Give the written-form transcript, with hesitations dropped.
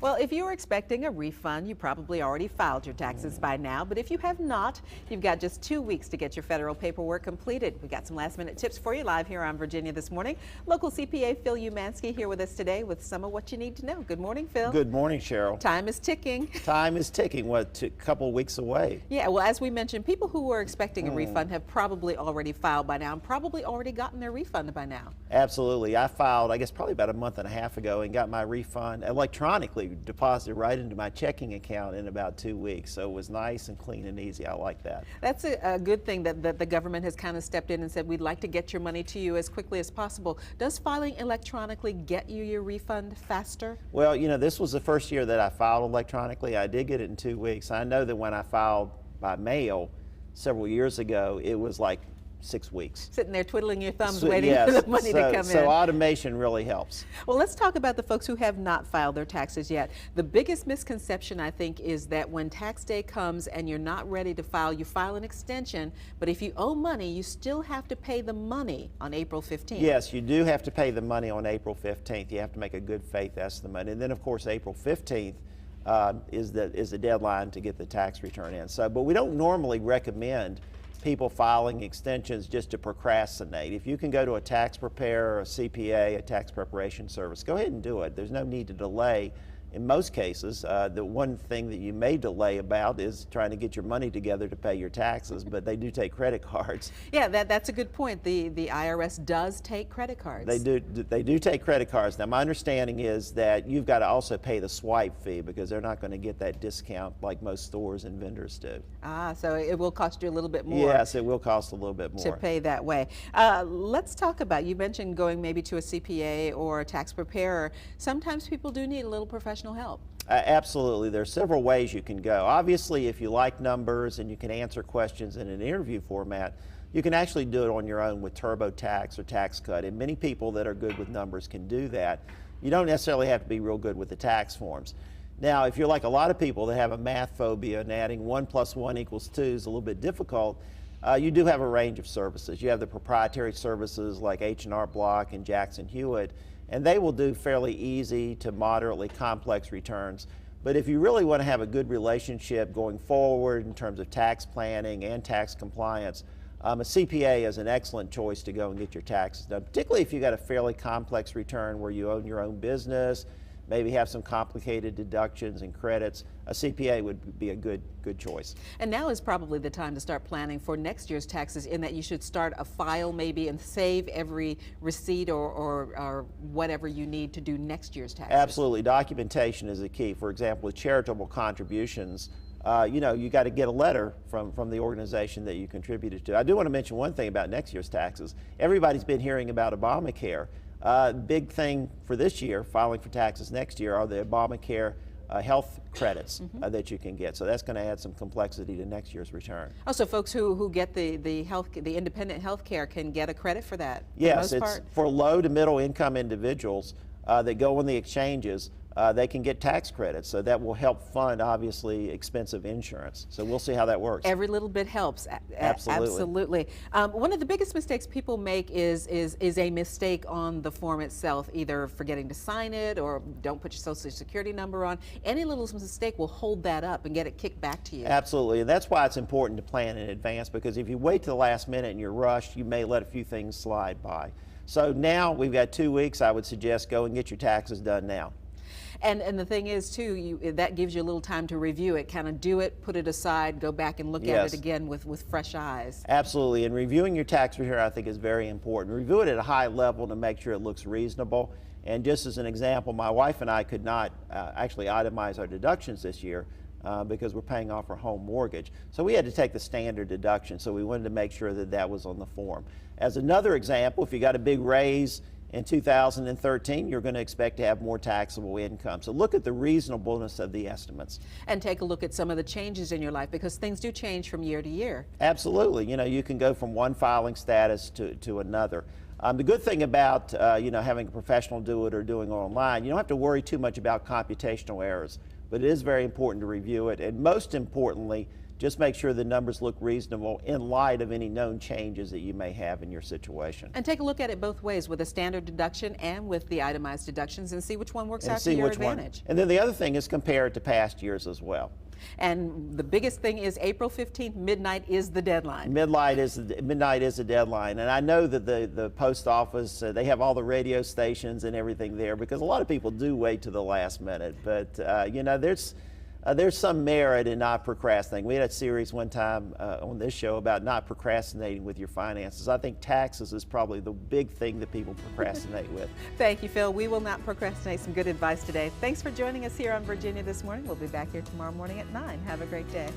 Well, if you're expecting a refund, you probably already filed your taxes by now. But if you have not, you've got just 2 weeks to get your federal paperwork completed. We got some last-minute tips for you live here on Virginia This Morning. Local CPA Phil Umansky here with us today with some of what you need to know. Good morning, Phil. Good morning, Cheryl. Time is ticking. Time is ticking. What, a couple weeks away? Yeah, well, as we mentioned, people who were expecting a refund have probably already filed by now and probably already gotten their refund by now. Absolutely. I filed, I guess, probably about a month and a half ago and got my refund electronically deposited right into my checking account in about 2 weeks. So it was nice and clean and easy. I like that. That's a good thing that the government has kind of stepped in and said, we'd like to get your money to you as quickly as possible. Does filing electronically get you your refund faster? Well, you know, this was the first year that I filed electronically. I did get it in 2 weeks. I know that when I filed by mail several years ago, it was like 6 weeks. Sitting there twiddling your thumbs waiting for the money to come in. So automation really helps. Well, let's talk about the folks who have not filed their taxes yet. The biggest misconception, I think, is that when tax day comes and you're not ready to file, you file an extension, but if you owe money, you still have to pay the money on April 15th. Yes, you do have to pay the money on April 15th. You have to make a good faith estimate. And then, of course, April 15th is the deadline to get the tax return in. So, but we don't normally recommend people filing extensions just to procrastinate. If you can go to a tax preparer, a CPA, a tax preparation service, go ahead and do it. There's no need to delay. In most cases, the one thing that you may delay about is trying to get your money together to pay your taxes, but they do take credit cards. Yeah, that's a good point. The IRS does take credit cards. They do take credit cards. Now, my understanding is that you've got to also pay the swipe fee because they're not going to get that discount like most stores and vendors do. Ah, so it will cost you a little bit more. Yes, it will cost a little bit more. To pay that way. Let's talk about, you mentioned going maybe to a CPA or a tax preparer. Sometimes people do need a little professional help. Absolutely. There are several ways you can go. Obviously, if you like numbers and you can answer questions in an interview format, you can actually do it on your own with TurboTax or TaxCut, and many people that are good with numbers can do that. You don't necessarily have to be real good with the tax forms. Now, if you're like a lot of people that have a math phobia and adding 1 + 1 = 2 is a little bit difficult, you do have a range of services. You have the proprietary services like H&R Block and Jackson Hewitt, and they will do fairly easy to moderately complex returns. But if you really want to have a good relationship going forward in terms of tax planning and tax compliance, a CPA is an excellent choice to go and get your taxes done, particularly if you got a fairly complex return where you own your own business, maybe have some complicated deductions and credits. A CPA would be a good choice. And now is probably the time to start planning for next year's taxes, in that you should start a file maybe and save every receipt or whatever you need to do next year's taxes. Absolutely. Documentation is the key. For example, with charitable contributions, you know, you got to get a letter from the organization that you contributed to. I do want to mention one thing about next year's taxes. Everybody's been hearing about Obamacare. Big thing for this year, filing for taxes next year, are the Obamacare health credits that you can get. So that's going to add some complexity to next year's return. Oh, so folks who get the independent health care can get a credit for that? Yes, it's for low to middle income individuals that go on the exchanges. They can get tax credits, so that will help fund, obviously, expensive insurance. So we'll see how that works. Every little bit helps. Absolutely. One of the biggest mistakes people make is a mistake on the form itself, either forgetting to sign it or don't put your social security number on. Any little mistake will hold that up and get it kicked back to you. Absolutely, and that's why it's important to plan in advance, because if you wait to the last minute and you're rushed, you may let a few things slide by. So now we've got 2 weeks. I would suggest go and get your taxes done now. And the thing is, too, that gives you a little time to review it, kind of do it, put it aside, go back and look at it again with fresh eyes. Absolutely, and reviewing your tax return, I think, is very important. Review it at a high level to make sure it looks reasonable. And just as an example, my wife and I could not actually itemize our deductions this year because we're paying off our home mortgage. So we had to take the standard deduction, so we wanted to make sure that that was on the form. As another example, if you got a big raise in 2013, you're going to expect to have more taxable income. So look at the reasonableness of the estimates. And take a look at some of the changes in your life, because things do change from year to year. Absolutely. You know, you can go from one filing status to another. The good thing about you know, having a professional do it or doing it online, you don't have to worry too much about computational errors, but it is very important to review it, and most importantly, just make sure the numbers look reasonable in light of any known changes that you may have in your situation. And take a look at it both ways, with a standard deduction and with the itemized deductions, and see which one works out to your advantage. And then the other thing is compare it to past years as well. And the biggest thing is April 15th, midnight is the deadline. Midnight is the deadline, and I know that the post office, they have all the radio stations and everything there, because a lot of people do wait to the last minute. But you know, there's some merit in not procrastinating. We had a series one time on this show about not procrastinating with your finances. I think taxes is probably the big thing that people procrastinate with. Thank you, Phil. We will not procrastinate. Some good advice today. Thanks for joining us here on Virginia This Morning. We'll be back here tomorrow morning at 9. Have a great day.